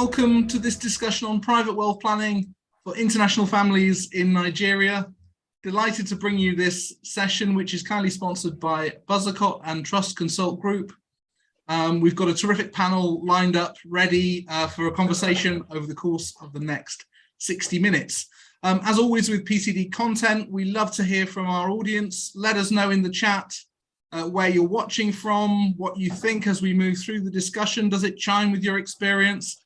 welcome to this discussion on private wealth planning for international families in Nigeria. Delighted to bring you this session, which is kindly sponsored by Buzzacott and Trustconsult Group. We've got a terrific panel lined up, ready for a conversation over the course of the next 60 minutes. As always with PCD content, we love to hear from our audience. Let us know in the chat where you're watching from, what you think as we move through the discussion. Does it chime with your experience?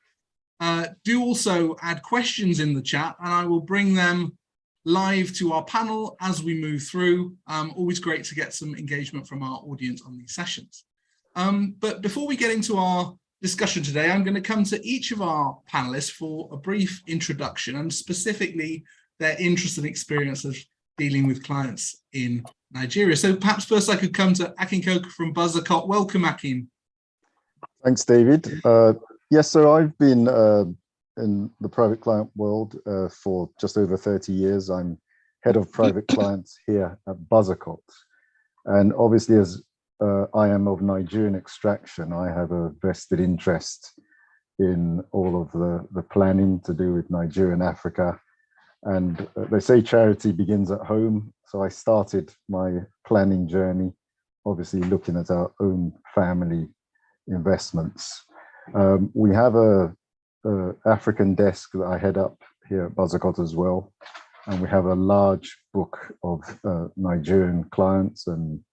Do also add questions in the chat, and I will bring them live to our panel as we move through. Always great to get some engagement from our audience on these sessions. But before we get into our discussion today, I'm going to come to each of our panelists for a brief introduction and specifically their interest and experience of dealing with clients in Nigeria. So perhaps first I could come to Akin Coker from Buzzacott. Welcome, Akin. Thanks, David. Yes, so I've been in the private client world for just over 30 years. I'm head of private clients here at Buzzacott. And obviously, as I am of Nigerian extraction, I have a vested interest in all of the planning to do with Nigeria and Africa. And they say charity begins at home. So I started my planning journey, obviously looking at our own family investments. We have a African desk that I head up here at Buzzacott as well. And we have a large book of Nigerian clients and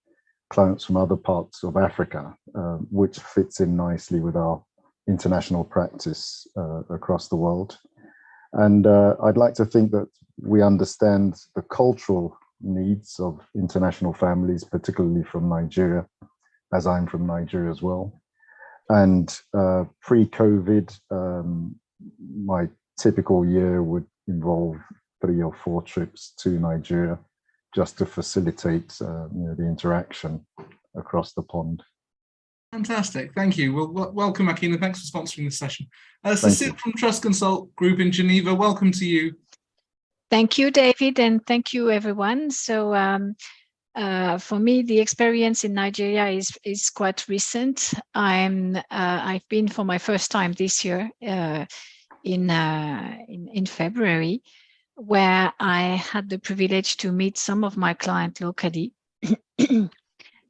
clients from other parts of Africa, which fits in nicely with our international practice across the world. And I'd like to think that we understand the cultural needs of international families, particularly from Nigeria, as I'm from Nigeria as well. And pre-COVID, my typical year would involve 3 or 4 trips to Nigeria just to facilitate the interaction across the pond. Fantastic, thank you. Well, welcome, Akin, and thanks for sponsoring this session. Cécile from Trustconsult Group in Geneva, welcome to you. Thank you, David, and thank you, everyone. So for me, the experience in Nigeria is quite recent. I've been for my first time this year in February, where I had the privilege to meet some of my clients locally.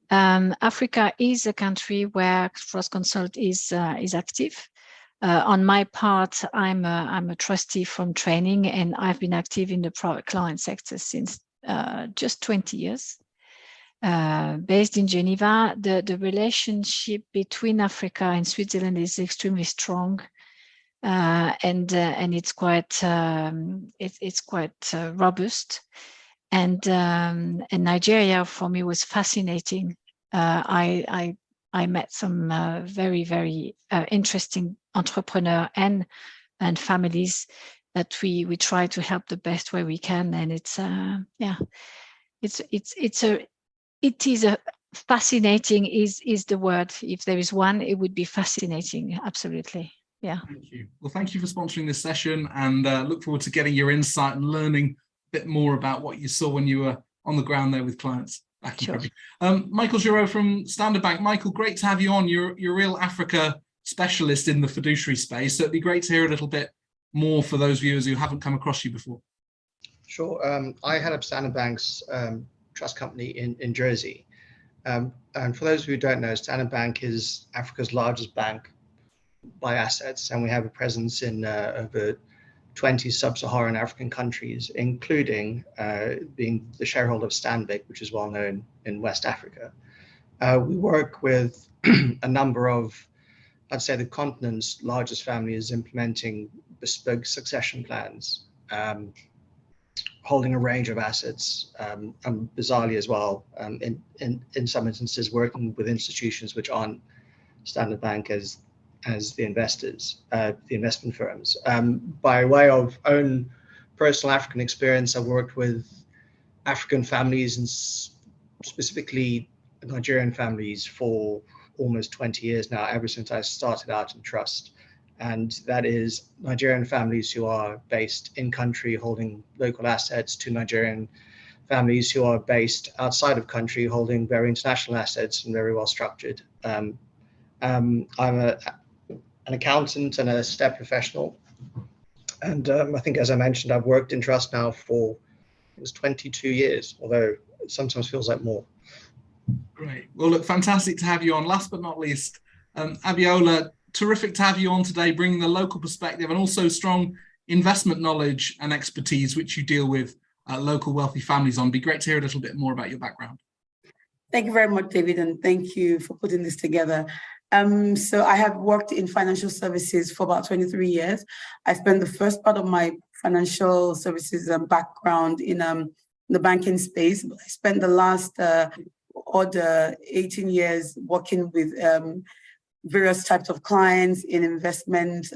Africa is a country where Trustconsult is active. On my part, I'm a trustee from training, and I've been active in the private client sector since just 20 years. Based in Geneva, the relationship between Africa and Switzerland is extremely strong, and it's quite robust. And Nigeria for me was fascinating. I met some very, very interesting entrepreneurs and families that we try to help the best way we can. And it is a fascinating is the word. If there is one, it would be fascinating. Absolutely. Yeah. Thank you. Well, thank you for sponsoring this session, and look forward to getting your insight and learning a bit more about what you saw when you were on the ground there with clients. Sure. Michael Giraud from Standard Bank. Michael, great to have you on. You're a real Africa specialist in the fiduciary space, so it'd be great to hear a little bit more for those viewers who haven't come across you before. Sure. I head up Standard Bank's trust company in Jersey. And for those who don't know, Standard Bank is Africa's largest bank by assets, and we have a presence in over 20 sub-Saharan African countries, including being the shareholder of Stanbic, which is well known in West Africa. We work with a number of, I'd say, the continent's largest families implementing bespoke succession plans, holding a range of assets, and bizarrely as well, in some instances, working with institutions which aren't Standard Bank as the investors, the investment firms. By way of own personal African experience, I've worked with African families and specifically Nigerian families for almost 20 years now, ever since I started out in trust. And that is Nigerian families who are based in country holding local assets to Nigerian families who are based outside of country holding very international assets and very well structured. I'm accountant and a STEP professional. And I think, as I mentioned, I've worked in trust now for, it was 22 years, although it sometimes feels like more. Great. Well, look, fantastic to have you on. Last but not least, Abiola, terrific to have you on today, bringing the local perspective and also strong investment knowledge and expertise, which you deal with local wealthy families on. It'd be great to hear a little bit more about your background. Thank you very much, David, and thank you for putting this together. So I have worked in financial services for about 23 years. I spent the first part of my financial services background in the banking space. I spent the last other 18 years working with various types of clients in investment,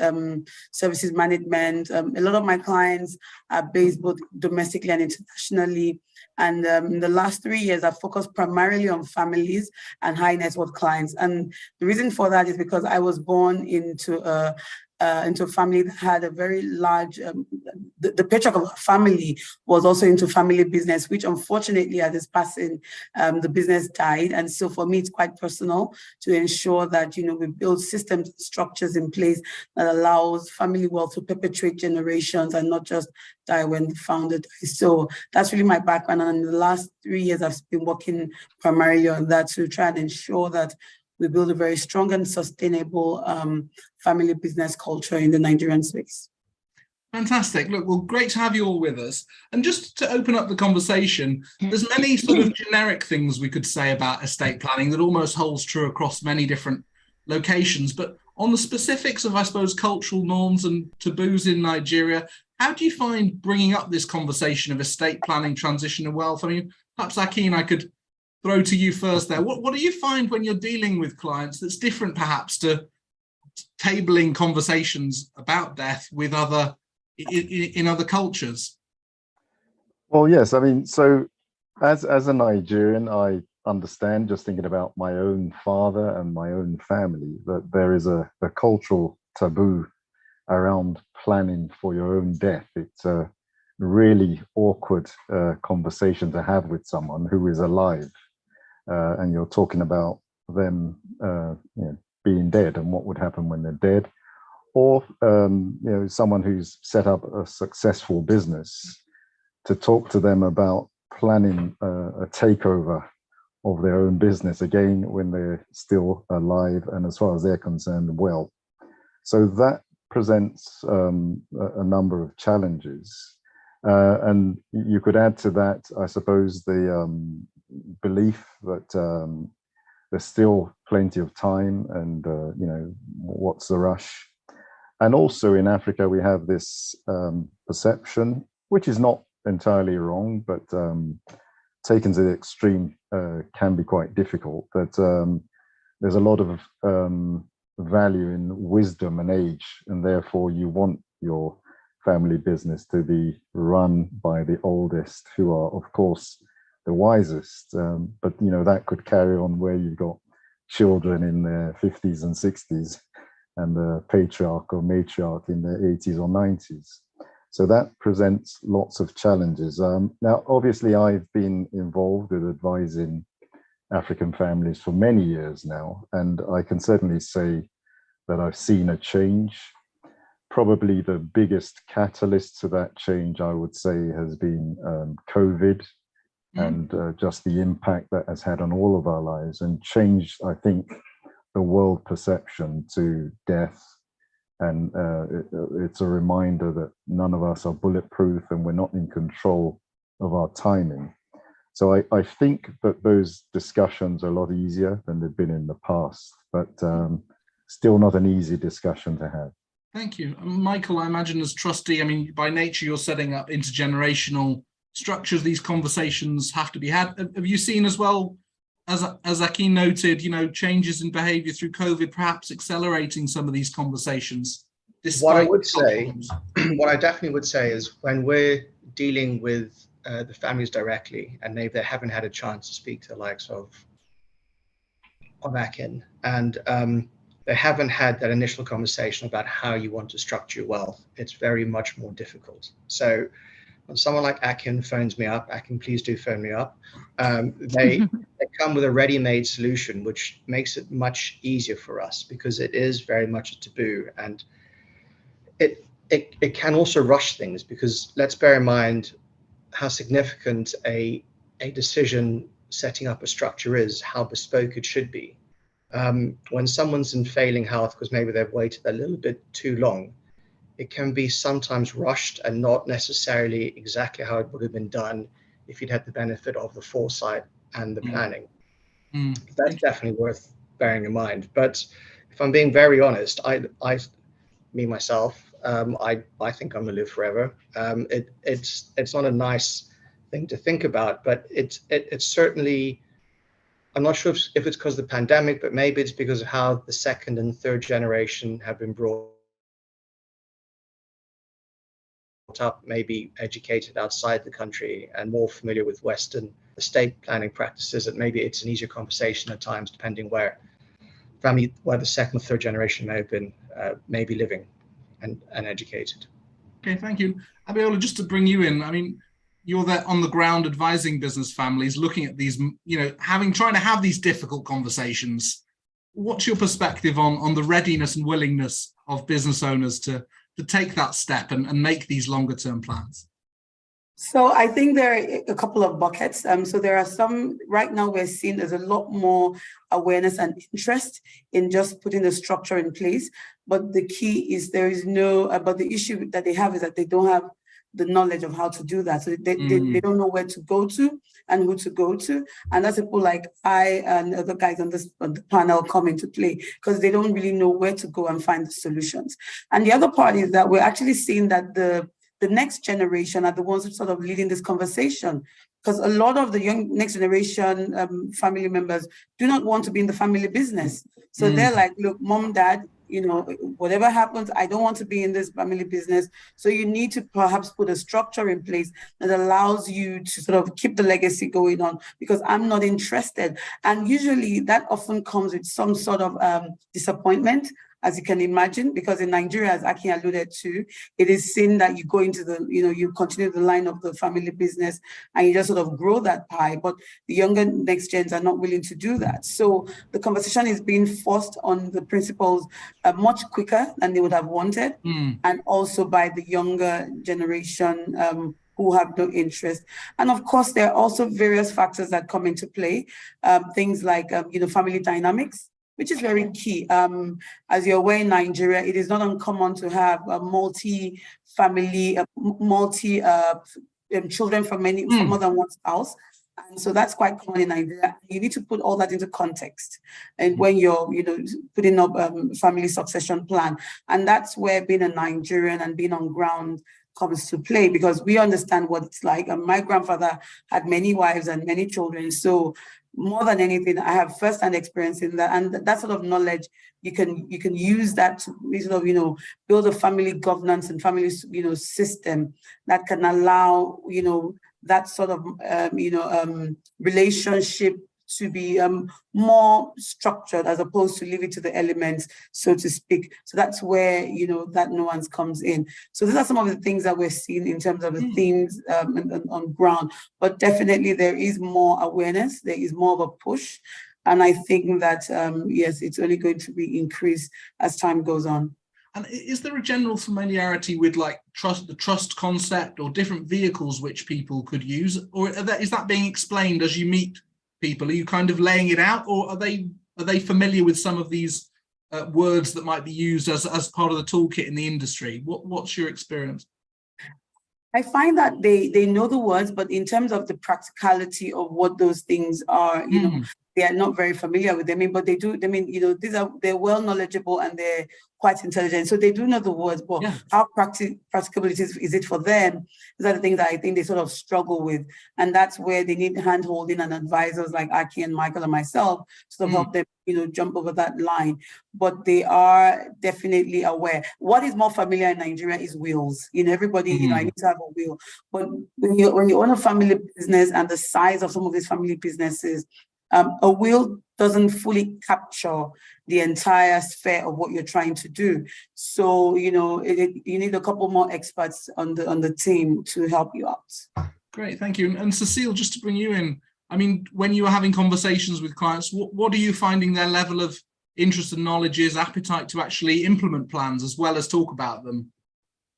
services management. A lot of my clients are based both domestically and internationally. And in the last 3 years, I've focused primarily on families and high net worth clients. And the reason for that is because I was born into a family that had a very large, the patriarch of our family was also into family business, which unfortunately at his passing, the business died. And so for me, it's quite personal to ensure that, we build systems and structures in place that allows family wealth to perpetuate generations and not just die when the founder dies. So that's really my background. And in the last 3 years, I've been working primarily on that to try and ensure that we build a very strong and sustainable family business culture in the Nigerian space. Fantastic. Look, well, great to have you all with us. And just to open up the conversation, there's many sort of generic things we could say about estate planning that almost holds true across many different locations. But on the specifics of, I suppose, cultural norms and taboos in Nigeria, how do you find bringing up this conversation of estate planning, transition of wealth? I mean, perhaps, Akin, I could throw to you first there. What do you find when you're dealing with clients that's different perhaps to tabling conversations about death with in other cultures? Well, yes, I mean, so as a Nigerian, I understand, just thinking about my own father and my own family, that there is a cultural taboo around planning for your own death. It's a really awkward conversation to have with someone who is alive. And you're talking about them being dead and what would happen when they're dead, or someone who's set up a successful business, to talk to them about planning a takeover of their own business, again, when they're still alive and as far as they're concerned, well. So that presents a number of challenges. And you could add to that, I suppose, the belief that there's still plenty of time and, what's the rush? And also in Africa, we have this perception, which is not entirely wrong, but taken to the extreme can be quite difficult, that there's a lot of value in wisdom and age, and therefore you want your family business to be run by the oldest, who are, of course, the wisest. But that could carry on where you've got children in their 50s and 60s and the patriarch or matriarch in their 80s or 90s. So that presents lots of challenges. Now, obviously, I've been involved with advising African families for many years now, and I can certainly say that I've seen a change. Probably the biggest catalyst to that change, I would say, has been COVID and just the impact that has had on all of our lives, and changed, I think, the world perception to death. And it's a reminder that none of us are bulletproof and we're not in control of our timing. So I think that those discussions are a lot easier than they've been in the past, but still not an easy discussion to have. Thank you. Michael, I imagine as trustee, I mean, by nature, you're setting up intergenerational structures. These conversations have to be had. Have you seen as well, as Akin noted, changes in behavior through COVID, perhaps accelerating some of these conversations? What I definitely would say is when we're dealing with the families directly, and they haven't had a chance to speak to the likes of Akin, and they haven't had that initial conversation about how you want to structure your wealth, it's very much more difficult. So when someone like Akin phones me up, Akin, please do phone me up. They they come with a ready-made solution, which makes it much easier for us because it is very much a taboo, and it can also rush things, because let's bear in mind how significant a decision setting up a structure is, how bespoke it should be. When someone's in failing health because maybe they've waited a little bit too long, it can be sometimes rushed and not necessarily exactly how it would have been done if you'd had the benefit of the foresight and the planning. That's definitely worth bearing in mind. But if I'm being very honest, I myself, I think I'm gonna live forever. It's not a nice thing to think about, but it's certainly, I'm not sure if it's because of the pandemic, but maybe it's because of how the second and third generation have been brought up, maybe educated outside the country and more familiar with Western estate planning practices, that maybe it's an easier conversation at times, depending where the second or third generation may have been maybe living and educated. Okay, thank you. Abiola, just to bring you in, I mean, you're there on the ground advising business families, looking at these, trying to have these difficult conversations. What's your perspective on the readiness and willingness of business owners to take that step and make these longer term plans? So I think there are a couple of buckets. So there are some, right now we're seeing there's a lot more awareness and interest in just putting the structure in place. But the key is there is no, but the issue that they have is that they don't have the knowledge of how to do that. So they don't know where to go to and who to go to. And that's people like I and other guys on the panel come into play, because they don't really know where to go and find the solutions. And the other part is that we're actually seeing that the next generation are the ones who sort of leading this conversation, because a lot of the young next generation family members do not want to be in the family business. So they're like, look, mom, dad, whatever happens, I don't want to be in this family business. So you need to perhaps put a structure in place that allows you to sort of keep the legacy going on, because I'm not interested. And usually that often comes with some sort of disappointment, as you can imagine, because in Nigeria, as Akin alluded to, it is seen that you go into the, you continue the line of the family business and you just sort of grow that pie. But the younger next gens are not willing to do that. So the conversation is being forced on the principals much quicker than they would have wanted, and also by the younger generation who have no interest. And of course, there are also various factors that come into play, things like, family dynamics, which is very key. As you're aware, in Nigeria, it is not uncommon to have a multi-family, children from more than one spouse. And so that's quite common in Nigeria. You need to put all that into context, and when you're, putting up family succession plan. And that's where being a Nigerian and being on ground comes to play, because we understand what it's like. And my grandfather had many wives and many children. So more than anything, I have first-hand experience in that, and that sort of knowledge, you can use that to sort of, build a family governance and family, system that can allow, that sort of, relationship to be more structured, as opposed to leave it to the elements, so to speak. So that's where, that nuance comes in. So these are some of the things that we're seeing in terms of the themes on ground. But definitely there is more awareness, there is more of a push. And I think that, yes, it's only going to be increased as time goes on. And is there a general familiarity with the trust concept, or different vehicles which people could use? Or is that being explained as you meet people? Are you kind of laying it out, or are they familiar with some of these words that might be used as part of the toolkit in the industry? What's your experience? I find that they know the words, but in terms of the practicality of what those things are, they are not very familiar with them. But they do. They're well knowledgeable and they're quite intelligent, so they do know the words. But how practicable is it for them? These are the things that I think they sort of struggle with, and that's where they need hand-holding and advisors like Aki and Michael and myself to sort of help them, jump over that line. But they are definitely aware. What is more familiar in Nigeria is wills. Everybody, I need to have a will. But when you own a family business and the size of some of these family businesses, a will doesn't fully capture the entire sphere of what you're trying to do. So, you need a couple more experts on the team to help you out. Great, thank you. And Cécile, just to bring you in, I mean, when you are having conversations with clients, what are you finding their level of interest and knowledge is, appetite to actually implement plans as well as talk about them?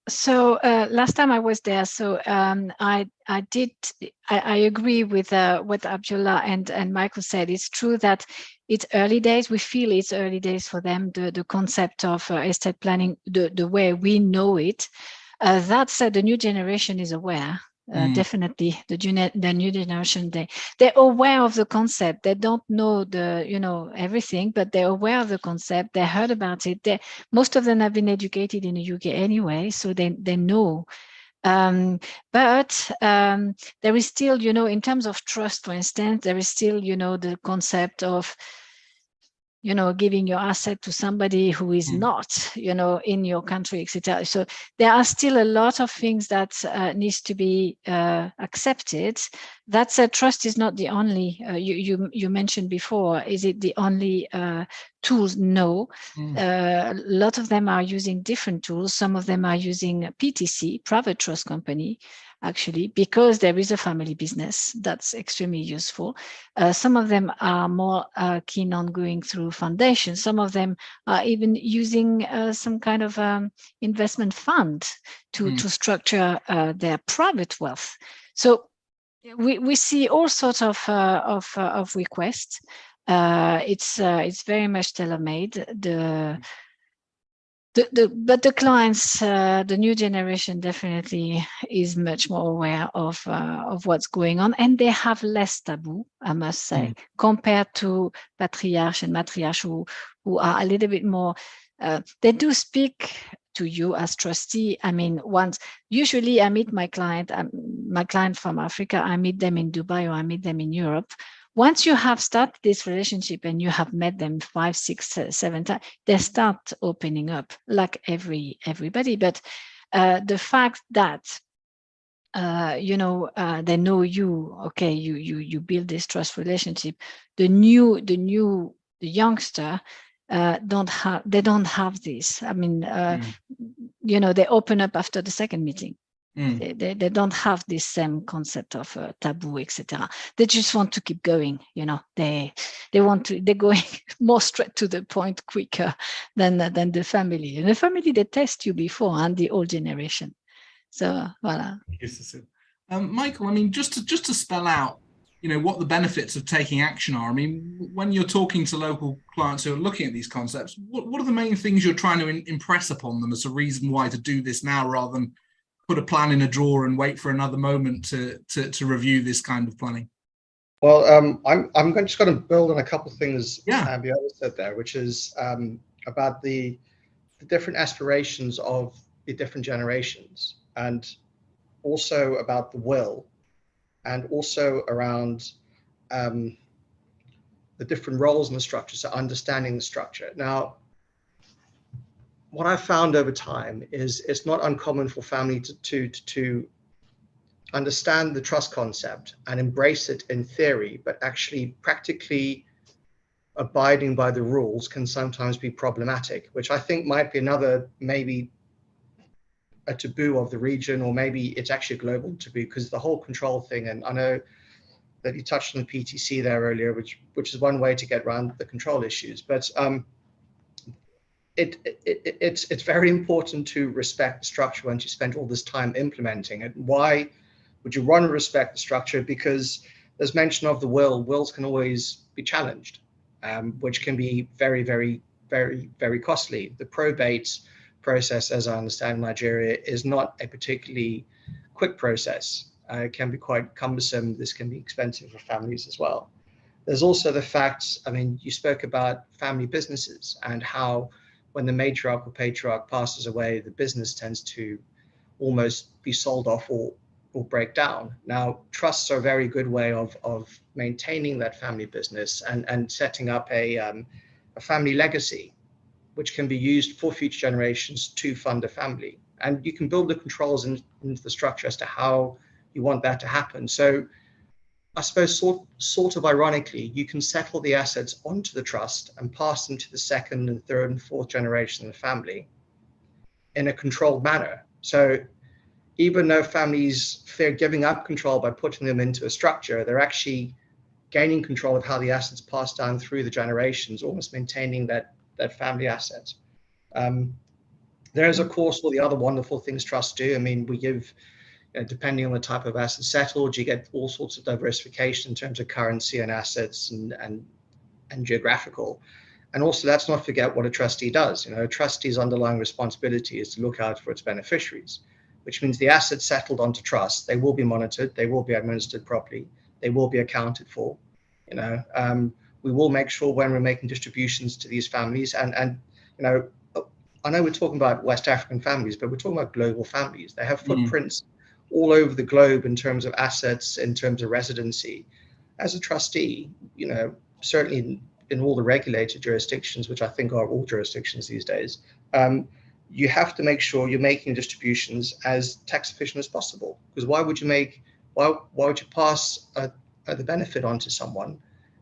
So last time I was there, so I agree with what Abiola and Michael said. It's true that it's early days. We feel it's early days for them. The concept of estate planning, the way we know it. That said, the new generation is aware. Definitely, the new generation, they're aware of the concept. They don't know everything, but they're aware of the concept. They heard about it. Most of them have been educated in the UK anyway, so they know. But there is still, in terms of trust, for instance, there is still, the concept of giving your asset to somebody who is not, in your country, etc. So there are still a lot of things that needs to be accepted. That said, trust is not the only. You mentioned before. Is it the only tools? No. A lot of them are using different tools. Some of them are using PTC, private trust company, actually, because there is a family business. That's extremely useful. Some of them are more keen on going through foundations. Some of them are even using some kind of investment fund to structure their private wealth. So we see all sorts of requests. It's very much tailor-made. But the clients, the new generation definitely is much more aware of what's going on, and they have less taboo, I must say, compared to patriarchs and matriarchs who are a little bit more. They do speak to you as trustee. I mean, usually I meet my client from Africa. I meet them in Dubai or I meet them in Europe. Once you have started this relationship and you have met them 5, 6, 7 times, they start opening up like everybody. But the fact that they know you, okay, you build this trust relationship. The youngster don't have this. I mean, they open up after the second meeting. They don't have this same concept of taboo, etc. They just want to keep going. They're going more straight to the point, quicker than the family. And the family, they test you before, and the old generation. So voilà. Thank you, Cécile. Michael, I mean, just to spell out, what the benefits of taking action are. I mean, when you're talking to local clients who are looking at these concepts, what are the main things you're trying to impress upon them as a reason why to do this now, rather than put a plan in a drawer and wait for another moment to review this kind of planning? Well, I'm just going to build on a couple of things Abiola said there, which is about the different aspirations of the different generations, and also about the will, and also around the different roles in the structure, so understanding the structure. Now, what I've found over time is it's not uncommon for family to understand the trust concept and embrace it in theory, but actually practically abiding by the rules can sometimes be problematic, which I think might be maybe a taboo of the region, or maybe it's actually a global taboo, because the whole control thing, and I know that you touched on the PTC there earlier, which is one way to get around the control issues, but it's very important to respect the structure once you spend all this time implementing it. Why would you want to respect the structure? Because there's mention of the wills can always be challenged, which can be very, very, very, very costly. The probate process, as I understand in Nigeria, is not a particularly quick process. It can be quite cumbersome. This can be expensive for families as well. There's also the fact, I mean, you spoke about family businesses and how when the matriarch or patriarch passes away, the business tends to almost be sold off or break down. Now, trusts are a very good way of maintaining that family business and setting up a family legacy, which can be used for future generations to fund a family. And you can build the controls into the structure as to how you want that to happen. So I suppose sort of ironically, you can settle the assets onto the trust and pass them to the second and third and fourth generation of the family in a controlled manner. So even though families fear giving up control by putting them into a structure, they're actually gaining control of how the assets pass down through the generations, almost maintaining that family asset. There is, of course, all the other wonderful things trusts do. I mean, we give, depending on the type of asset settled, you get all sorts of diversification in terms of currency and assets and geographical. And also, let's not forget what a trustee does. A trustee's underlying responsibility is to look out for its beneficiaries, which means the assets settled onto trust, they will be monitored, they will be administered properly, they will be accounted for. We will make sure when we're making distributions to these families, and I know we're talking about West African families, but we're talking about global families. They have footprints all over the globe in terms of assets, in terms of residency. As a trustee, certainly in all the regulated jurisdictions, which I think are all jurisdictions these days, you have to make sure you're making distributions as tax efficient as possible. Because why would you pass the benefit on to someone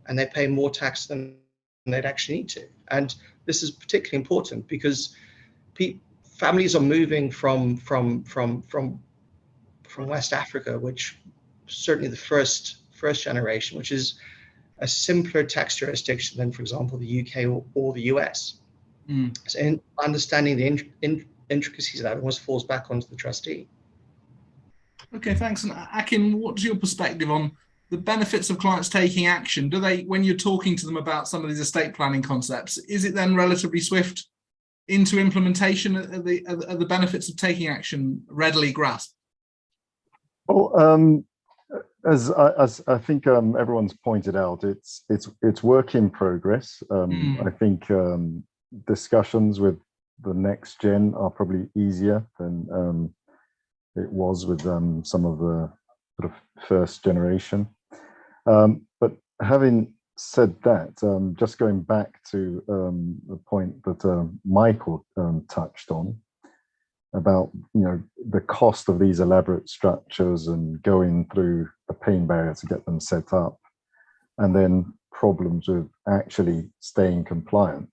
and they pay more tax than they'd actually need to? And this is particularly important because families are moving from West Africa, which certainly the first generation, which is a simpler tax jurisdiction than, for example, the UK or the US. So in understanding the intricacies of that, it almost falls back onto the trustee. Okay, thanks. And Akin, what's your perspective on the benefits of clients taking action? Do they, when you're talking to them about some of these estate planning concepts, is it then relatively swift into implementation? Are the benefits of taking action readily grasped? Well, as I think everyone's pointed out, it's work in progress. I think discussions with the next gen are probably easier than it was with some of the sort of first generation. But having said that, just going back to the point that Michael touched on about the cost of these elaborate structures and going through the pain barrier to get them set up, and then problems with actually staying compliant.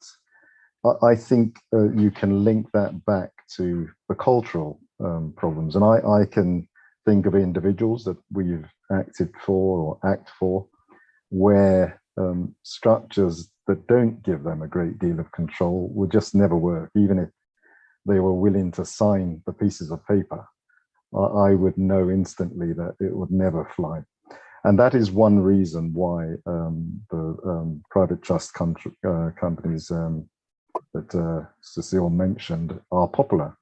I think you can link that back to the cultural problems, and I can think of individuals that we've acted for or act for where structures that don't give them a great deal of control will just never work. Even if they were willing to sign the pieces of paper, I would know instantly that it would never fly. And that is one reason why the private trust companies that Cécile mentioned are popular,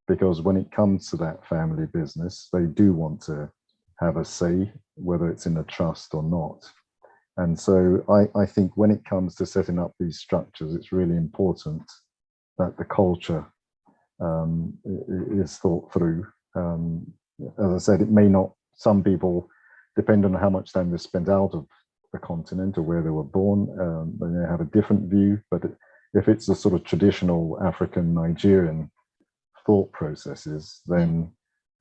because when it comes to that family business, they do want to have a say, whether it's in a trust or not. And so I think when it comes to setting up these structures, it's really important that the culture is thought through. As I said, it may not, some people, depending on how much time they spent out of the continent or where they were born, they may have a different view. But if it's the sort of traditional African Nigerian thought processes, then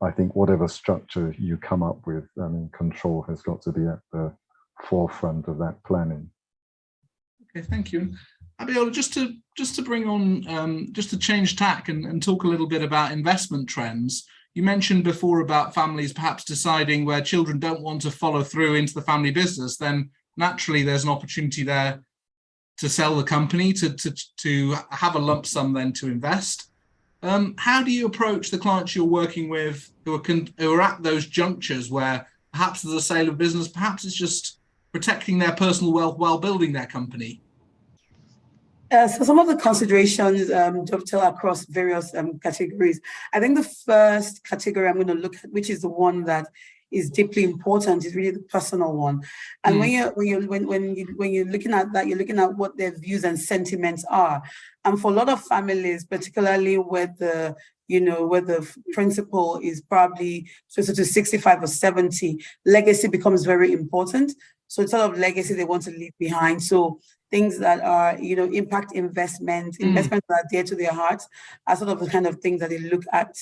I think whatever structure you come up with, control has got to be at the forefront of that planning. Okay, thank you. Abiola, just to bring on, just to change tack and talk a little bit about investment trends. You mentioned before about families perhaps deciding where children don't want to follow through into the family business, then naturally there's an opportunity there to sell the company, to have a lump sum then to invest. How do you approach the clients you're working with who are at those junctures where perhaps there's a sale of business, perhaps it's just protecting their personal wealth while building their company? So some of the considerations dovetail across various categories. I think the first category I'm going to look at, which is the one that is deeply important, is really the personal one. And when you're looking at that, you're looking at what their views and sentiments are. And for a lot of families, particularly where the principal is probably closer to 65 or 70, legacy becomes very important. So it's sort of legacy they want to leave behind. So things that are, impact investments that are dear to their hearts are sort of the kind of things that they look at.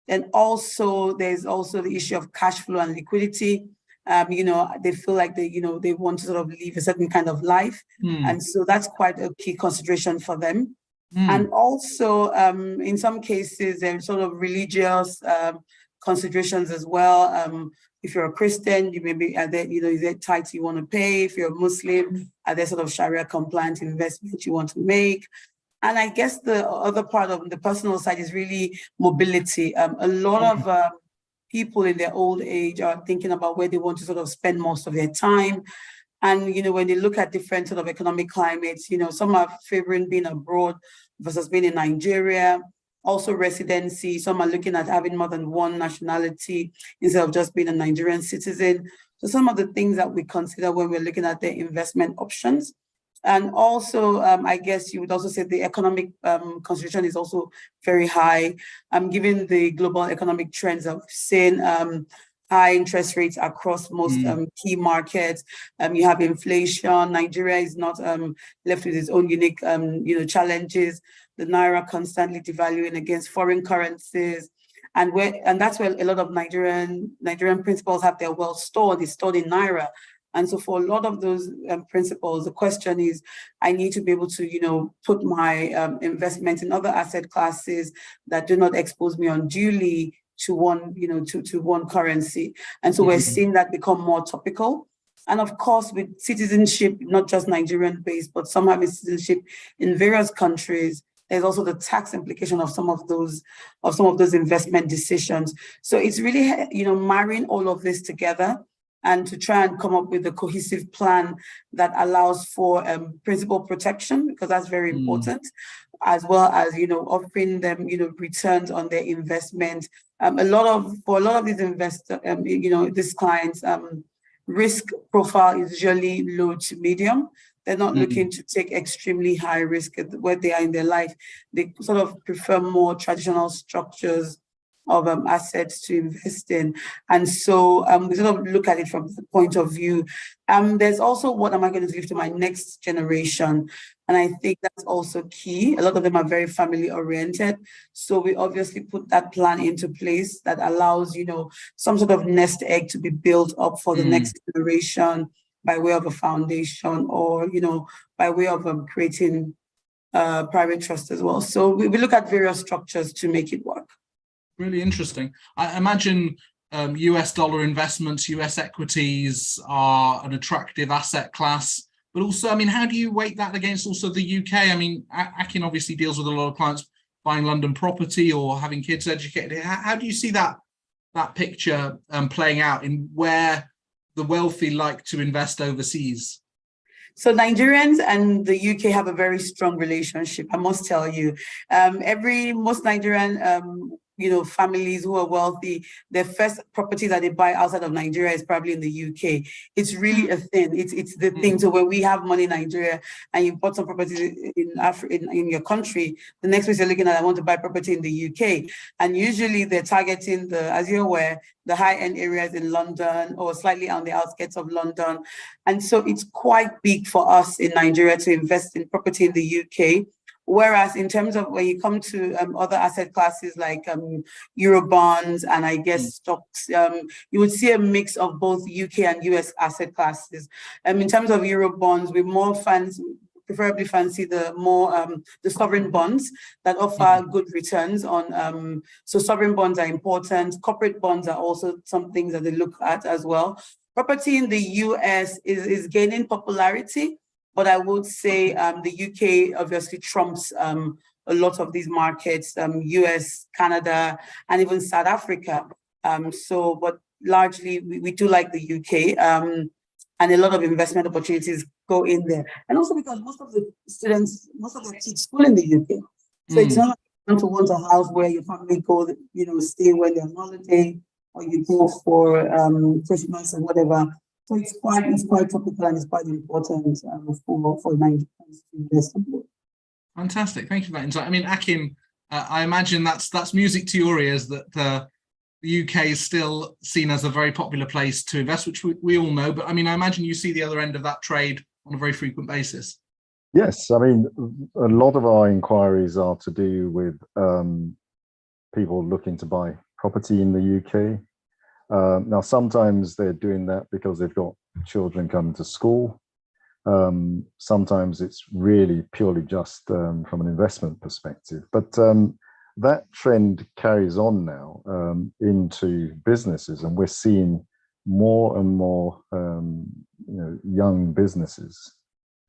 And also, there's also the issue of cash flow and liquidity. They feel like they want to sort of live a certain kind of life. And so that's quite a key consideration for them. And also, in some cases, there's sort of religious considerations as well. If you're a Christian, you maybe are there, is there tithes you want to pay? If you're a Muslim, are there sort of Sharia compliant investments you want to make? And I guess the other part of the personal side is really mobility. A lot of people in their old age are thinking about where they want to sort of spend most of their time. And, when they look at different sort of economic climates, some are favoring being abroad versus being in Nigeria. Also residency, some are looking at having more than one nationality instead of just being a Nigerian citizen. So some of the things that we consider when we're looking at the investment options. And also, I guess you would also say the economic consideration is also very high. Given the global economic trends that we've seen, high interest rates across most key markets. You have inflation. Nigeria is not left with its own unique, challenges. The naira constantly devaluing against foreign currencies, and that's where a lot of Nigerian principals have their wealth stored. It's stored in naira. And so for a lot of those principles, the question is, I need to be able to, put my investments in other asset classes that do not expose me unduly to one, to one currency. And so we're seeing that become more topical. And of course, with citizenship, not just Nigerian based, but some having citizenship in various countries, there's also the tax implication of some of those investment decisions. So it's really, marrying all of this together and to try and come up with a cohesive plan that allows for principal protection, because that's very important, as well as, offering them, returns on their investment. For a lot of these investors, these clients, risk profile is usually low to medium. They're not looking to take extremely high risk where they are in their life. They sort of prefer more traditional structures of assets to invest in. And so we sort of look at it from the point of view. There's also, what am I going to leave to my next generation? And I think that's also key. A lot of them are very family oriented. So we obviously put that plan into place that allows, some sort of nest egg to be built up for the next generation by way of a foundation or, by way of creating private trust as well. So we look at various structures to make it work. Really interesting. I imagine US dollar investments, US equities are an attractive asset class, but also, how do you weight that against also the UK? Akin obviously deals with a lot of clients buying London property or having kids educated. How do you see that picture playing out in where the wealthy like to invest overseas? So Nigerians and the UK have a very strong relationship, I must tell you. Most Nigerian families who are wealthy, their first property that they buy outside of Nigeria is probably in the UK. It's really a thing. It's the thing. So when we have money in Nigeria and you bought some property in your country, the next place you're looking at, I want to buy property in the UK. And usually they're targeting as you're aware, the high-end areas in London or slightly on the outskirts of London. And so it's quite big for us in Nigeria to invest in property in the UK. Whereas in terms of when you come to other asset classes like Euro bonds and I guess stocks, you would see a mix of both UK and US asset classes. In terms of Euro bonds, we preferably fancy the sovereign bonds that offer good returns on. So sovereign bonds are important. Corporate bonds are also some things that they look at as well. Property in the US is gaining popularity. But I would say the UK obviously trumps a lot of these markets, US, Canada, and even South Africa. But largely we do like the UK, and a lot of investment opportunities go in there. And also because most of the teach school in the UK. So it's not like you want a house where your family go, stay when they're on holiday, or you go for Christmas or whatever. So it's quite topical and it's quite important for Nigerians to invest in. Fantastic, thank you for that insight. Akin, I imagine that's music to your ears that the UK is still seen as a very popular place to invest, which we all know. But I imagine you see the other end of that trade on a very frequent basis. Yes, a lot of our inquiries are to do with people looking to buy property in the UK. Now, sometimes they're doing that because they've got children coming to school. Sometimes it's really purely just from an investment perspective. But that trend carries on now into businesses, and we're seeing more and more young businesses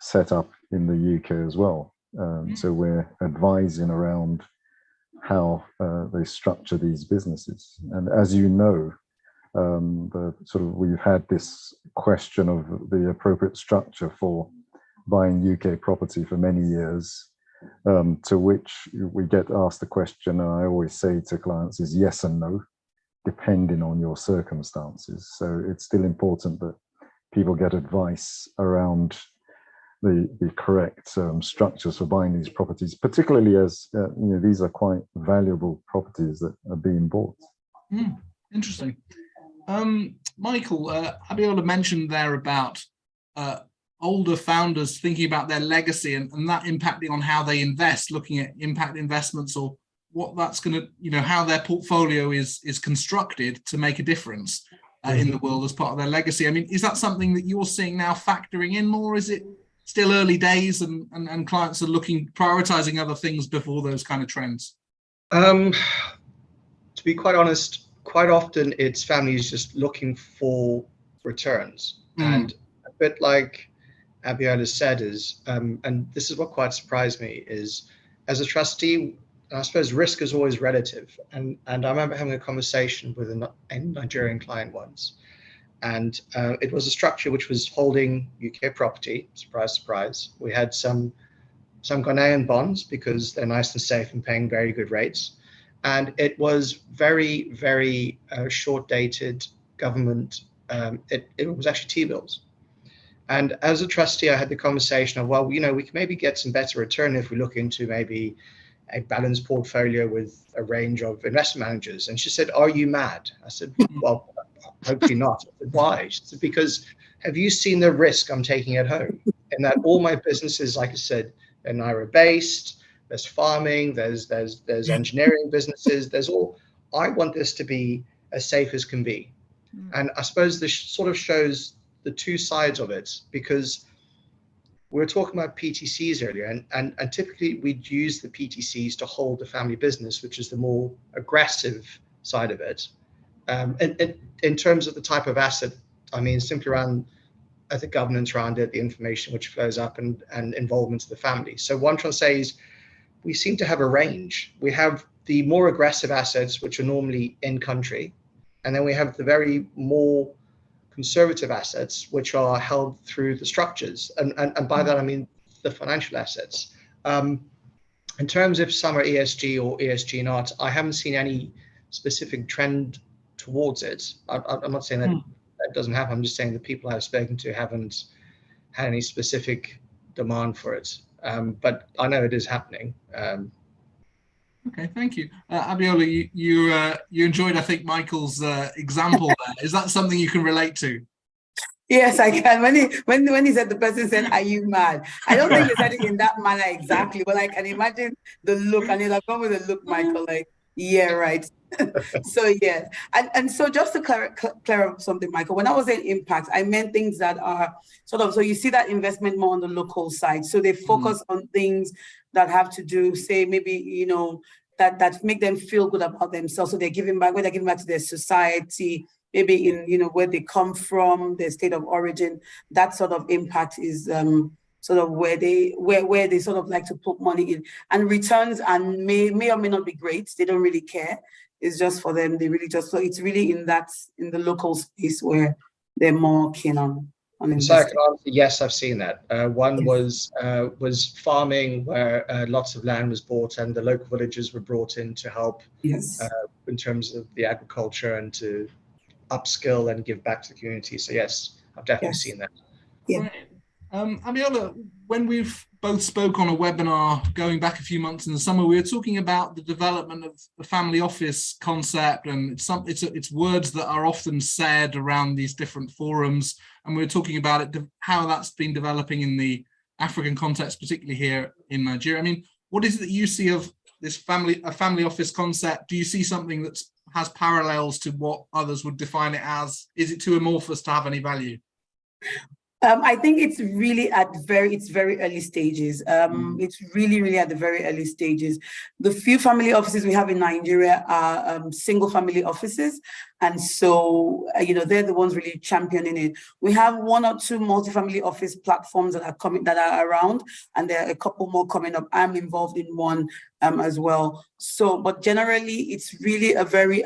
set up in the UK as well. So we're advising around how they structure these businesses. And as you know, we've had this question of the appropriate structure for buying UK property for many years, to which we get asked the question, and I always say to clients, is yes and no, depending on your circumstances. So it's still important that people get advice around the correct structures for buying these properties, particularly as these are quite valuable properties that are being bought. Interesting. Michael, Abiola mentioned there about older founders thinking about their legacy and that impacting on how they invest, looking at impact investments or what that's going to, how their portfolio is constructed to make a difference in the world as part of their legacy. I mean, is that something that you're seeing now factoring in more? Is it still early days and clients are prioritizing other things before those kind of trends? To be quite honest, quite often it's families just looking for returns. And a bit like Abiola said is, and this is what quite surprised me, is as a trustee, I suppose risk is always relative. And I remember having a conversation with a Nigerian client once. And it was a structure which was holding UK property, surprise, surprise. We had some Ghanaian bonds because they're nice and safe and paying very good rates. And it was very, very short-dated government. It was actually T-bills. And as a trustee, I had the conversation of, well, we can maybe get some better return if we look into maybe a balanced portfolio with a range of investment managers. And she said, are you mad? I said, well, hopefully not. I said, why? She said, because have you seen the risk I'm taking at home? And that all my businesses, like I said, they're Naira based, there's farming, there's engineering businesses, there's all. I want this to be as safe as can be. And I suppose this sort of shows the two sides of it, because we were talking about PTCs earlier, and typically we'd use the PTCs to hold the family business, which is the more aggressive side of it. And in terms of the type of asset, I mean, simply around the governance around it, the information which flows up and involvement of the family. So what I'm trying to say is we seem to have a range. We have the more aggressive assets, which are normally in country, and then we have the very more conservative assets, which are held through the structures. And by that, I mean the financial assets. In terms of some are ESG or ESG not, I haven't seen any specific trend towards it. I'm not saying that doesn't happen. I'm just saying the people I've spoken to haven't had any specific demand for it. But I know it is happening. Okay, thank you. Abiola, you enjoyed, I think, Michael's example there. Is that something you can relate to? Yes, I can. When he said, the person said, are you mad? I don't think he said it in that manner exactly, but I can imagine the look, and he'll have gone with the look, Michael, like, yeah, right. So yeah, and so just to clear up something, Michael, when I was saying impact, I meant things that are sort of, so you see that investment more on the local side. So they focus on things that have to do, say, maybe, that make them feel good about themselves. So they're giving back, where they're giving back to their society, maybe in, where they come from, their state of origin. That sort of impact is sort of where they sort of like to put money in, and returns and may or may not be great. They don't really care. It's just for them. They really just, so it's really in the local space where they're more keen on investing. So yes, I've seen that. One was farming, where lots of land was bought and the local villagers were brought in to help in terms of the agriculture and to upskill and give back to the community. So yes, I've definitely seen that. Yeah. Right. Abiola, when we've both spoke on a webinar going back a few months in the summer, we were talking about the development of the family office concept, and it's words that are often said around these different forums, and we were talking about it, how that's been developing in the African context, particularly here in Nigeria. I mean, what is it that you see of this family office concept? Do you see something that has parallels to what others would define it as? Is it too amorphous to have any value? I think it's really very early stages. It's really at the very early stages. The few family offices we have in Nigeria are single family offices, And so, they're the ones really championing it. We have 1 or 2 multifamily office platforms that are around, and there are a couple more coming up. I'm involved in one as well. So, but generally, it's really a very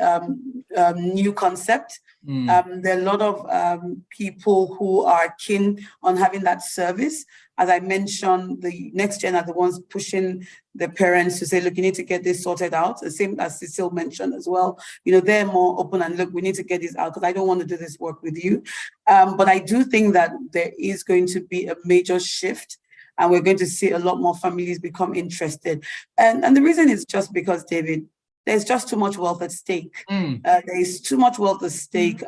new concept. There are a lot of people who are keen on having that service. As I mentioned, the next gen are the ones pushing the parents to say, look, you need to get this sorted out. The same as Cécile mentioned as well. They're more open and look, we need to get this out because I don't want to do this work with you. But I do think that there is going to be a major shift, and we're going to see a lot more families become interested. And the reason is just because, David, there's just too much wealth at stake. There is too much wealth at stake.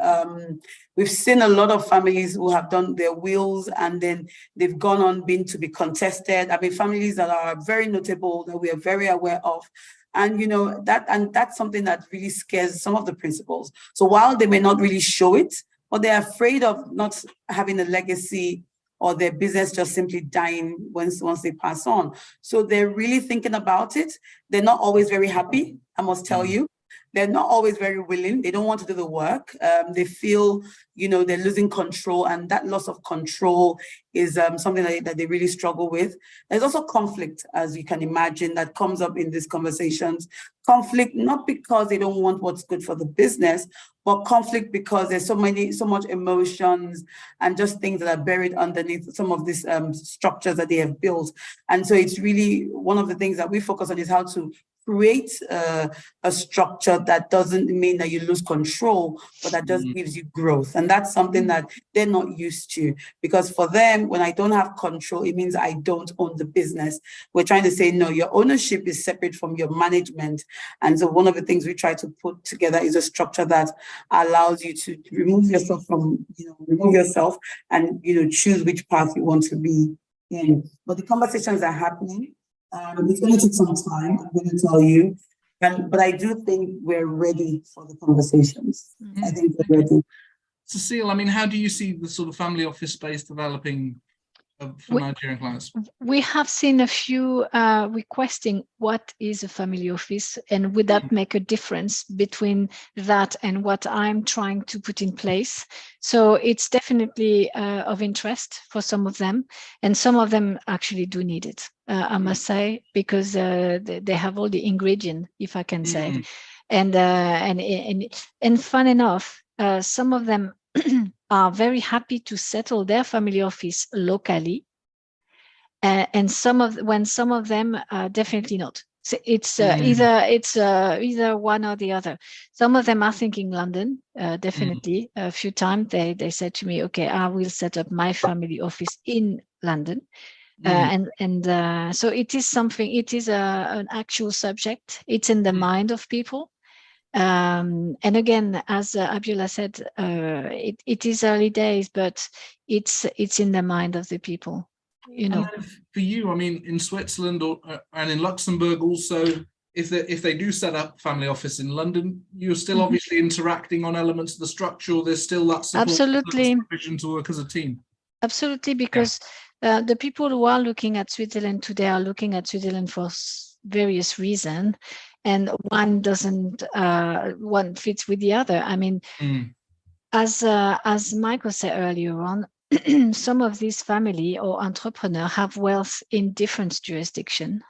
We've seen a lot of families who have done their wills and then they've gone on been to be contested. I mean, families that are very notable that we are very aware of. And that's something that really scares some of the principals. So while they may not really show it, but they're afraid of not having a legacy or their business just simply dying once they pass on. So they're really thinking about it. They're not always very happy, I must tell you. They're not always very willing. They don't want to do the work. They feel, they're losing control, and that loss of control is something that they really struggle with. There's also conflict, as you can imagine, that comes up in these conversations. Conflict, not because they don't want what's good for the business, but conflict because there's so much emotions and just things that are buried underneath some of these structures that they have built. And so it's really one of the things that we focus on is how to create a structure that doesn't mean that you lose control, but that just gives you growth. And that's something that they're not used to, because for them, when I don't have control, it means I don't own the business. We're trying to say, no, your ownership is separate from your management. And so one of the things we try to put together is a structure that allows you to remove yourself and, choose which path you want to be in. But the conversations are happening. It's going to take some time, I'm going to tell you, but I do think we're ready for the conversations. I think we're ready. Cécile, I mean, how do you see the sort of family office space developing for Nigerian clients? We have seen a few requesting what is a family office, and would that make a difference between that and what I'm trying to put in place. So it's definitely of interest for some of them, and some of them actually do need it, I must say, because they have all the ingredients, if I can say. And fun enough, some of them are very happy to settle their family office locally, and some of them definitely not. So it's either one or the other. Some of them are thinking London, definitely. A few times they said to me, okay, I will set up my family office in London. So it is something, it is an actual subject. It's in the mind of people. And again, as Abiola said, it is early days, but it's in the mind of the people, And for you, I mean, in Switzerland and in Luxembourg also, if they do set up family office in London, you're still obviously interacting on elements of the structure, or there's still that support, absolutely, provision to work as a team. Absolutely, because the people who are looking at Switzerland today are looking at Switzerland for various reasons. And one doesn't, one fits with the other. I mean, as Michael said earlier on, some of these family or entrepreneurs have wealth in different jurisdictions.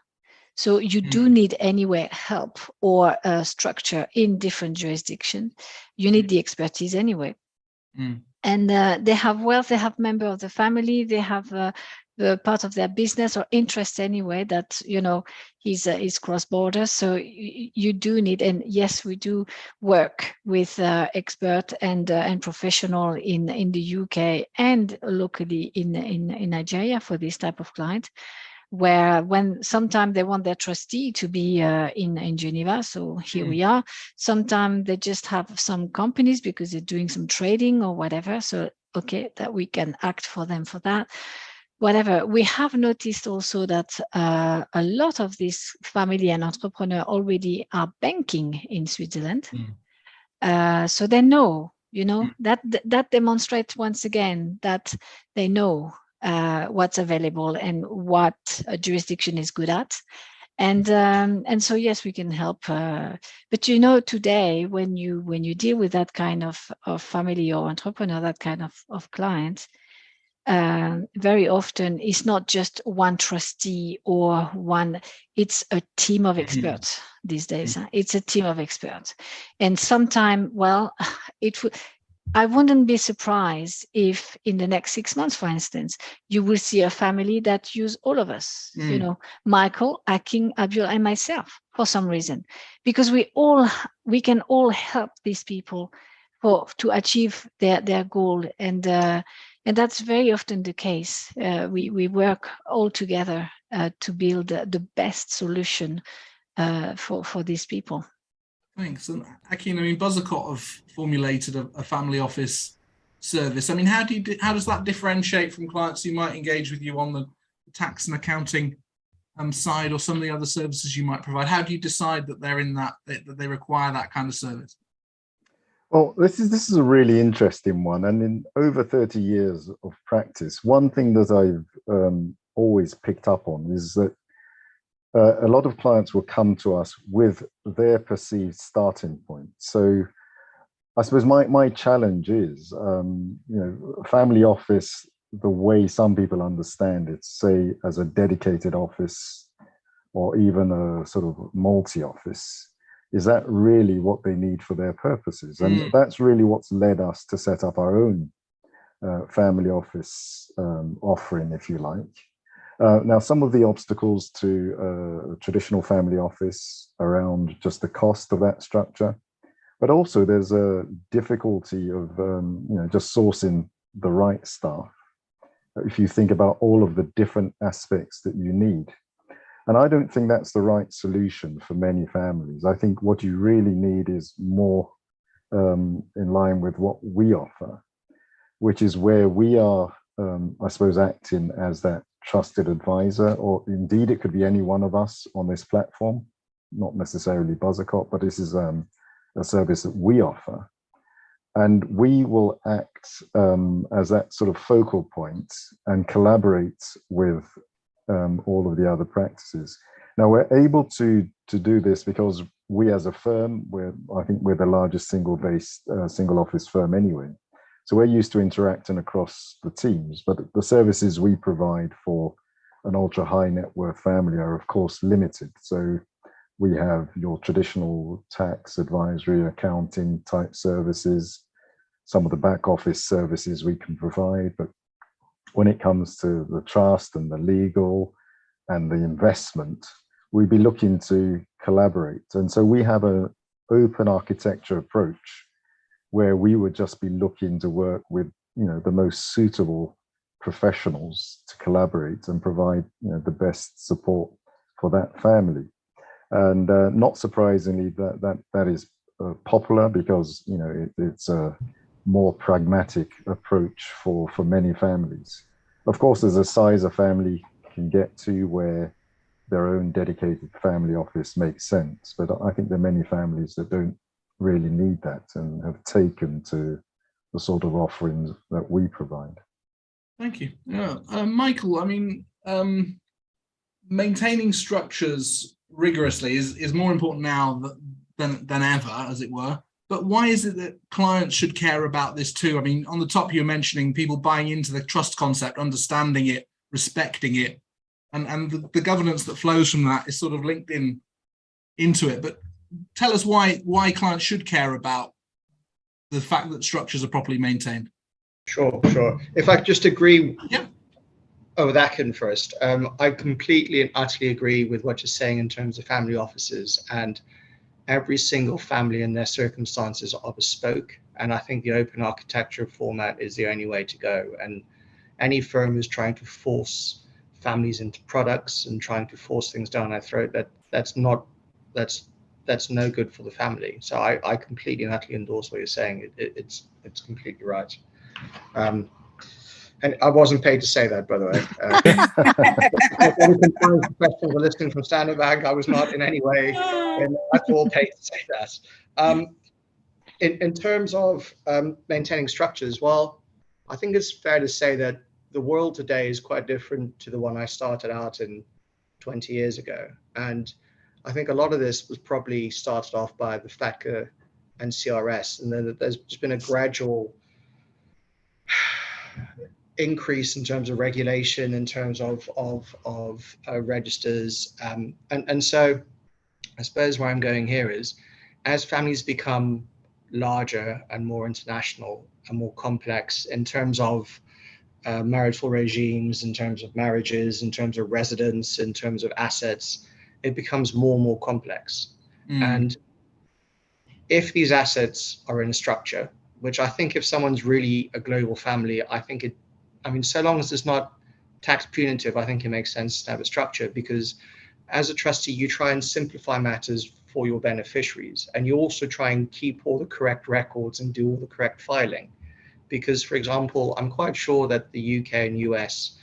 So you do need anyway help or structure in different jurisdictions. You need the expertise anyway. And they have wealth, they have member of the family, they have the part of their business or interest anyway that is cross-border. So you do need, and yes, we do work with expert and professional in the UK and locally in Nigeria for this type of client, where when sometimes they want their trustee to be in Geneva, so here we are. Sometimes they just have some companies because they're doing some trading or whatever, so okay, that we can act for them for that. Whatever. We have noticed also that a lot of these family and entrepreneurs already are banking in Switzerland. So they know, that demonstrates once again that they know what's available and what a jurisdiction is good at. And so yes, we can help. But you know, today when you deal with that kind of family or entrepreneur, that kind of client, very often it's not just one trustee or one, it's a team of experts these days. It's a team of experts. And sometimes, well, I wouldn't be surprised if in the next 6 months, for instance, you will see a family that use all of us, you know, Michael, Akin, Abiola, and myself for some reason, because we can all help these people to achieve their goal. And that's very often the case. We work all together to build the best solution for these people. Thanks. And Akin, I mean, Buzzacott have formulated a family office service. I mean, how does that differentiate from clients who might engage with you on the tax and accounting side, or some of the other services you might provide? How do you decide that they're in that they require that kind of service? Well, this is a really interesting one, and in over 30 years of practice, one thing that I've always picked up on is that a lot of clients will come to us with their perceived starting point. So I suppose my challenge is, you know, a family office, the way some people understand it, say as a dedicated office or even a sort of multi-office, is that really what they need for their purposes? And that's really what's led us to set up our own family office offering, if you like. Now, some of the obstacles to a traditional family office around just the cost of that structure, but also there's a difficulty of you know, just sourcing the right staff. If you think about all of the different aspects that you need, and I don't think that's the right solution for many families. I think what you really need is more in line with what we offer, which is where we are, I suppose, acting as that trusted advisor, or indeed it could be any one of us on this platform, not necessarily Buzzacott, but this is a service that we offer. And we will act as that sort of focal point and collaborate with all of the other practices. Now, we're able to do this because we as a firm, I think we're the largest single office firm anyway. So we're used to interacting across the teams, but the services we provide for an ultra high net worth family are of course limited. So we have your traditional tax, advisory, accounting type services, some of the back office services we can provide, but when it comes to the trust and the legal and the investment, we'd be looking to collaborate. And so we have an open architecture approach where we would just be looking to work with, you know, the most suitable professionals to collaborate and provide, you know, the best support for that family. And not surprisingly, that is popular because, you know, it's a more pragmatic approach for many families. Of course, there's a size a family can get to where their own dedicated family office makes sense, but I think there are many families that don't really need that and have taken to the sort of offerings that we provide. Thank you. Yeah. Michael, I mean, maintaining structures rigorously is more important now than ever, as it were. But why is it that clients should care about this too? I mean, on the top, you're mentioning people buying into the trust concept, understanding it, respecting it, and the governance that flows from that is sort of linked into it. But tell us why clients should care about the fact that structures are properly maintained. Sure. If I could just agree yeah. with Akin first. I completely and utterly agree with what you're saying in terms of family offices, and every single family and their circumstances are bespoke. And I think the open architecture format is the only way to go. And any firm who's trying to force families into products and trying to force things down their throat, that's no good for the family. So I completely and utterly endorse what you're saying. It's completely right. And I wasn't paid to say that, by the way. Any compliance professionals are listening from Standard Bank, I was not in any way at all paid to say that. In terms of maintaining structures, well, I think it's fair to say that the world today is quite different to the one I started out in 20 years ago. And I think a lot of this was probably started off by the FATCA and CRS, and then there's just been a gradual increase in terms of regulation, in terms of registers. And so I suppose where I'm going here is, as families become larger and more international and more complex in terms of marital regimes, in terms of marriages, in terms of residence, in terms of assets, it becomes more and more complex. And if these assets are in a structure, which I think if someone's really a global family, so long as it's not tax punitive, I think it makes sense to have a structure, because as a trustee, you try and simplify matters for your beneficiaries, and you also try and keep all the correct records and do all the correct filing. Because, for example, I'm quite sure that the UK and US,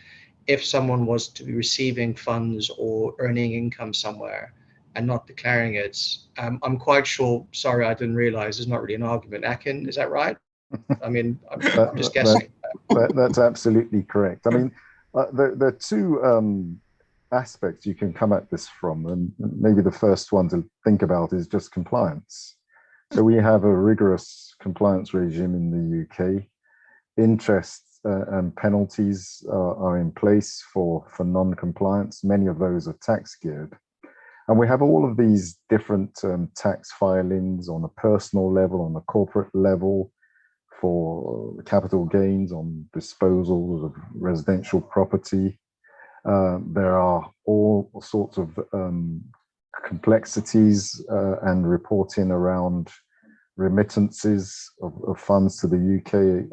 if someone was to be receiving funds or earning income somewhere and not declaring it, I'm quite sure, sorry, I didn't realize, there's not really an argument. Akin, is that right? I mean, I'm just guessing. That's absolutely correct. I mean, there are two aspects you can come at this from, and maybe the first one to think about is just compliance. So we have a rigorous compliance regime in the UK. Interest and penalties are in place for non-compliance. Many of those are tax geared. And we have all of these different tax filings on a personal level, on a corporate level, for capital gains on disposals of residential property. There are all sorts of complexities and reporting around remittances of funds to the UK,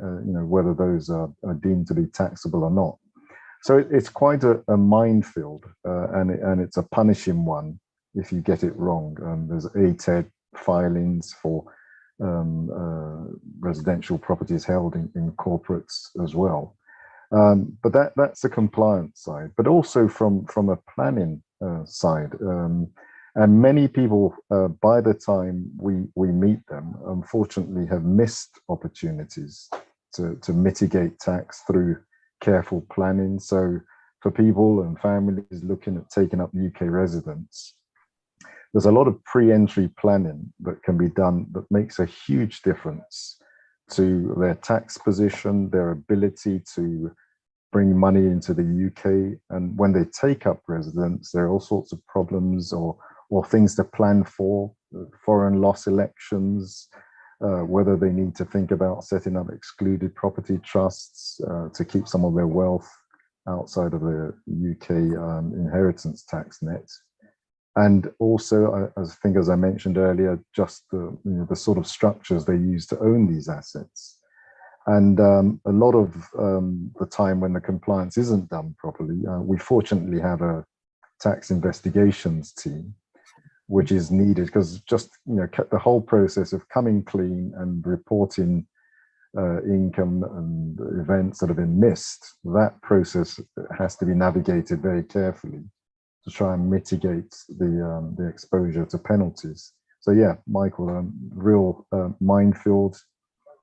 whether those are deemed to be taxable or not. So it's quite a minefield, and it's a punishing one if you get it wrong. There's ATED filings for residential properties held in corporates as well. But that's the compliance side, but also from a planning side. And many people, by the time we meet them, unfortunately have missed opportunities to mitigate tax through careful planning. So for people and families looking at taking up UK residence, there's a lot of pre-entry planning that can be done that makes a huge difference to their tax position, their ability to bring money into the UK. And when they take up residence, there are all sorts of problems or things to plan for, foreign loss elections, whether they need to think about setting up excluded property trusts to keep some of their wealth outside of the UK inheritance tax net. And also, as I mentioned earlier, just the sort of structures they use to own these assets. And a lot of the time when the compliance isn't done properly, we fortunately have a tax investigations team, which is needed, because just the whole process of coming clean and reporting income and events that have been missed, that process has to be navigated very carefully to try and mitigate the exposure to penalties. So yeah, Michael, real minefield,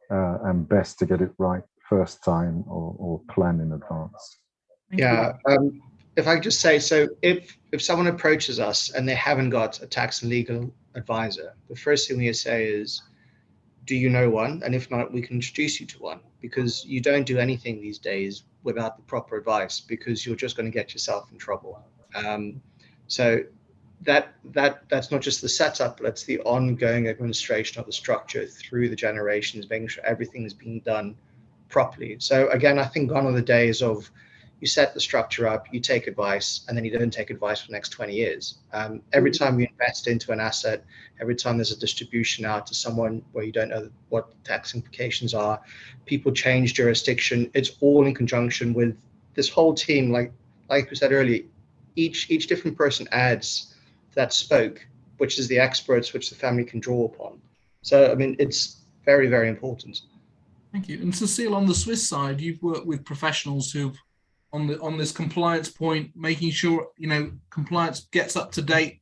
and best to get it right first time or plan in advance. Yeah, if I could just say, so if someone approaches us and they haven't got a tax and legal advisor, the first thing we say is, do you know one? And if not, we can introduce you to one, because you don't do anything these days without the proper advice, because you're just going to get yourself in trouble. So that's not just the setup, but it's the ongoing administration of the structure through the generations, making sure everything is being done properly. So again, I think gone are the days of you set the structure up, you take advice, and then you don't take advice for the next 20 years. Every time you invest into an asset, every time there's a distribution out to someone where you don't know what the tax implications are, people change jurisdiction. It's all in conjunction with this whole team. Like we said earlier, each different person adds that spoke, which is the experts which the family can draw upon. So, I mean, it's very, very important. Thank you. And Cécile, on the Swiss side, you've worked with professionals who've on this compliance point, making sure compliance gets up to date,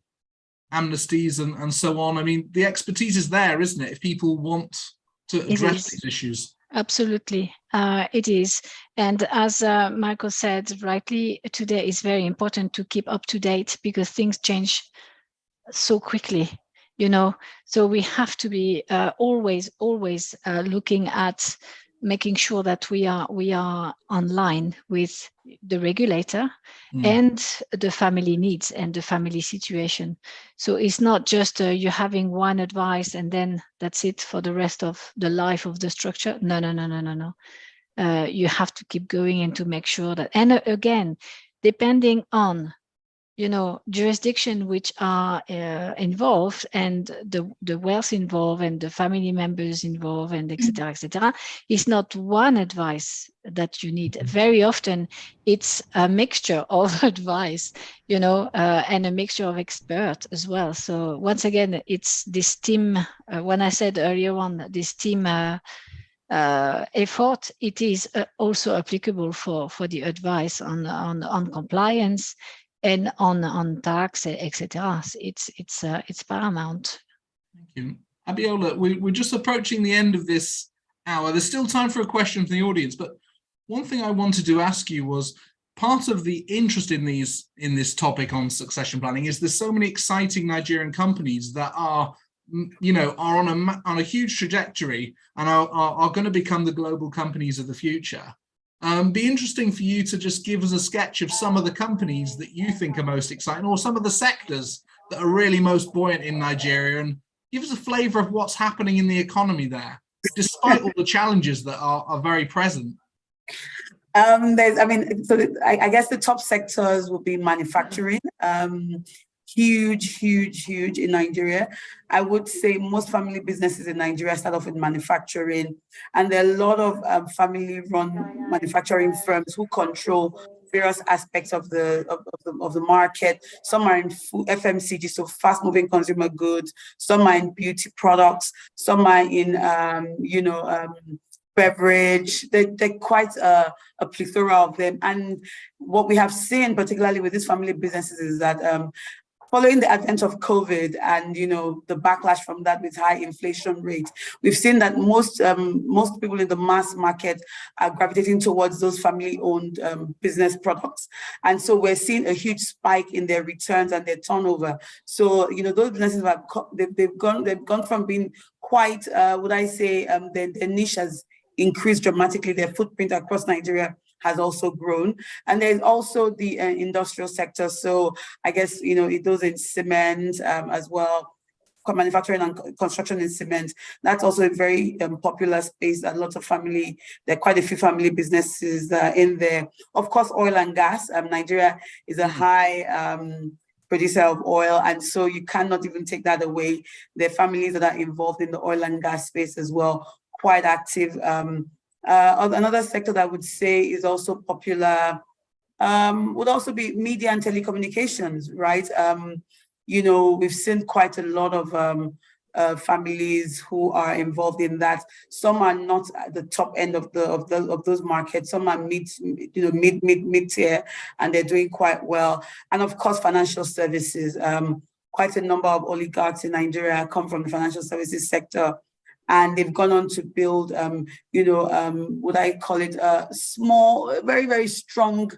amnesties and so on. I mean, the expertise is there, isn't it? If people want to address these issues. Absolutely, it is. And as Michael said rightly, today is very important to keep up to date because things change so quickly, so we have to be always looking at making sure that we are online with the regulator and the family needs and the family situation. So it's not just you having one advice and then that's it for the rest of the life of the structure. No. You have to keep going and to make sure that, and again, depending on jurisdiction which are involved and the wealth involved and the family members involved and etc. It's not one advice that you need. Very often it's a mixture of advice, and a mixture of experts as well. So once again, it's this team, when I said earlier on, this team effort, it is also applicable for the advice on compliance and on tax, etc. It's paramount. Thank you. Abiola, we're just approaching the end of this hour. There's still time for a question from the audience, but one thing I wanted to ask you was, part of the interest in this topic on succession planning is there's so many exciting Nigerian companies that are on a huge trajectory and are going to become the global companies of the future. Be interesting for you to just give us a sketch of some of the companies that you think are most exciting, or some of the sectors that are really most buoyant in Nigeria, and give us a flavor of what's happening in the economy there, despite all the challenges that are very present. I guess the top sectors will be manufacturing. Huge in Nigeria. I would say most family businesses in Nigeria start off in manufacturing, and there are a lot of family-run manufacturing firms who control various aspects of the market. Some are in FMCG, so fast-moving consumer goods. Some are in beauty products. Some are in beverage. They're quite a plethora of them. And what we have seen, particularly with these family businesses, is that following the advent of COVID and the backlash from that with high inflation rates, we've seen that most people in the mass market are gravitating towards those family-owned business products, and so we're seeing a huge spike in their returns and their turnover. So those businesses they've gone from being quite their niche has increased dramatically. Their footprint across Nigeria has also grown. And there's also the industrial sector. So I guess, those in cement as well, manufacturing and construction in cement. That's also a very popular space. There are quite a few family businesses in there. Of course, oil and gas. Nigeria is a high producer of oil, and so you cannot even take that away. There are families that are involved in the oil and gas space as well, quite active. Another sector that I would say is also popular would also be media and telecommunications, right? We've seen quite a lot of families who are involved in that. Some are not at the top end of those markets. Some are mid-tier, and they're doing quite well. And of course, financial services. Quite a number of oligarchs in Nigeria come from the financial services sector. And they've gone on to build, what I call it, small, very, very strong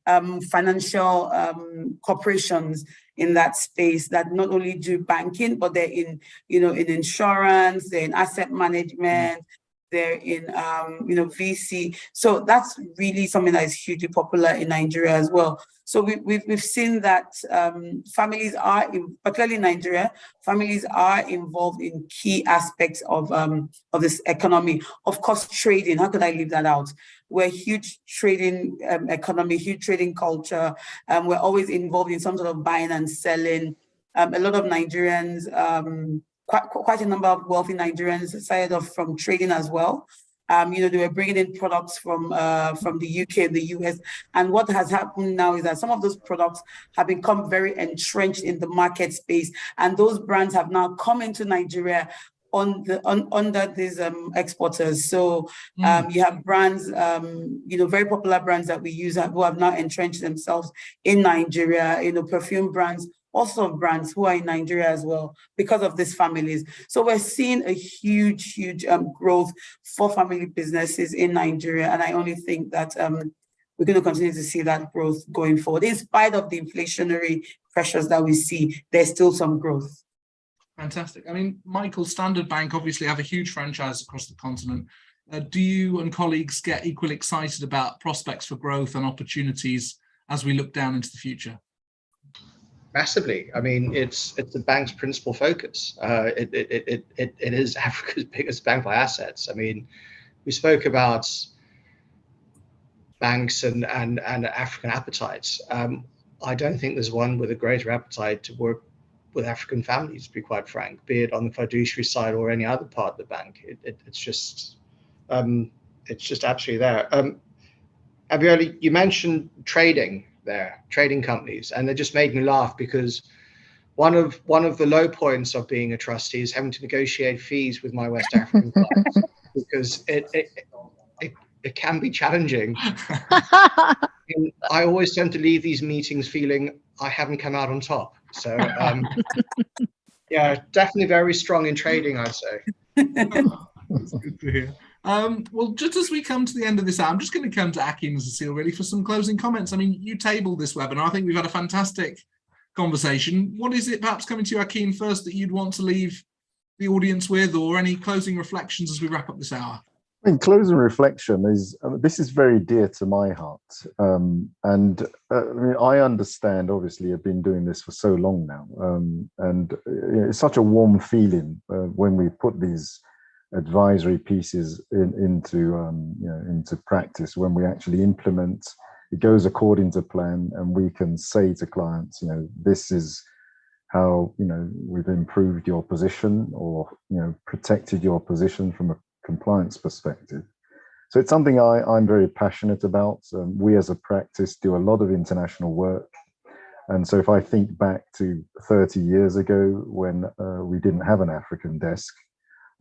financial corporations in that space that not only do banking, but they're in insurance, they're in asset management, they're in, VC. So that's really something that is hugely popular in Nigeria as well. So we've seen that families are, particularly in Nigeria, families are involved in key aspects of this economy. Of course, trading. How could I leave that out? We're a huge trading economy, huge trading culture. We're always involved in some sort of buying and selling. A lot of Nigerians, quite a number of wealthy Nigerians started off from trading as well. They were bringing in products from the UK and the US. And what has happened now is that some of those products have become very entrenched in the market space. And those brands have now come into Nigeria under these exporters. So you have brands, very popular brands that we use who have now entrenched themselves in Nigeria, perfume brands also of brands who are in Nigeria as well because of these families. So we're seeing a huge growth for family businesses in Nigeria, and I only think that we're going to continue to see that growth going forward. In spite of the inflationary pressures that we see, there's still some growth. Fantastic. I mean, Michael, Standard Bank obviously have a huge franchise across the continent. Do you and colleagues get equally excited about prospects for growth and opportunities as we look down into the future? Massively. I mean, it's the bank's principal focus. It is Africa's biggest bank by assets. I mean, we spoke about banks and African appetites. I don't think there's one with a greater appetite to work with African families, to be quite frank, be it on the fiduciary side or any other part of the bank. It's just absolutely there. Abiola, you mentioned trading companies, and it just made me laugh because one of the low points of being a trustee is having to negotiate fees with my West African clients because it can be challenging. And I always tend to leave these meetings feeling I haven't come out on top. So yeah, definitely very strong in trading, I'd say. That's good to hear. Well, just as we come to the end of this hour, I'm just going to come to Akin and Cécile really for some closing comments. I mean, you tabled this webinar. I think we've had a fantastic conversation. What is it, perhaps coming to you, Akin, first, that you'd want to leave the audience with, or any closing reflections as we wrap up this hour? I mean, closing reflection is, this is very dear to my heart. I mean, I understand, obviously, I've been doing this for so long now. And it's such a warm feeling when we put these advisory pieces into practice, when we actually implement, it goes according to plan, and we can say to clients, this is how, we've improved your position, or, protected your position from a compliance perspective. So it's something I'm very passionate about. We as a practice do a lot of international work. And so if I think back to 30 years ago when we didn't have an African desk,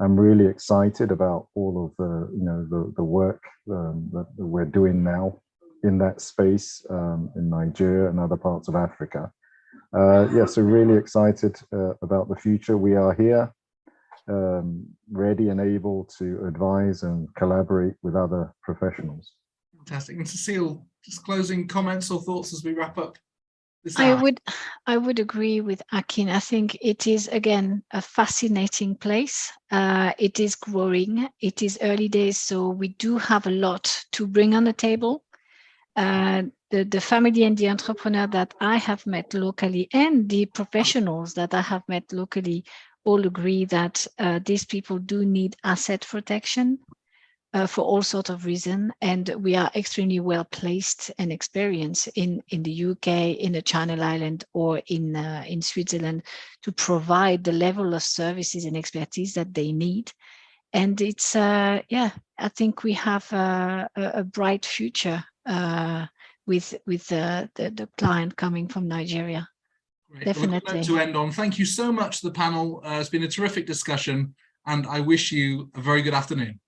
I'm really excited about all of the work that we're doing now in that space in Nigeria and other parts of Africa. So really excited about the future. We are here, ready and able to advise and collaborate with other professionals. Fantastic. And Cécile, just closing comments or thoughts as we wrap up this hour? I would agree with Akin. I think it is, again, a fascinating place. It is growing. It is early days, so we do have a lot to bring on the table. The family and the entrepreneur that I have met locally, and the professionals that I have met locally, all agree that these people do need asset protection for all sorts of reasons, and we are extremely well placed and experienced in the UK, in the Channel Islands, or in Switzerland to provide the level of services and expertise that they need. And it's I think we have a bright future with the client coming from Nigeria. Great. Definitely. Well, to end on, thank you so much to the panel. It's been a terrific discussion, and I wish you a very good afternoon.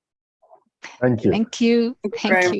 Thank you. Thank you. Thank you.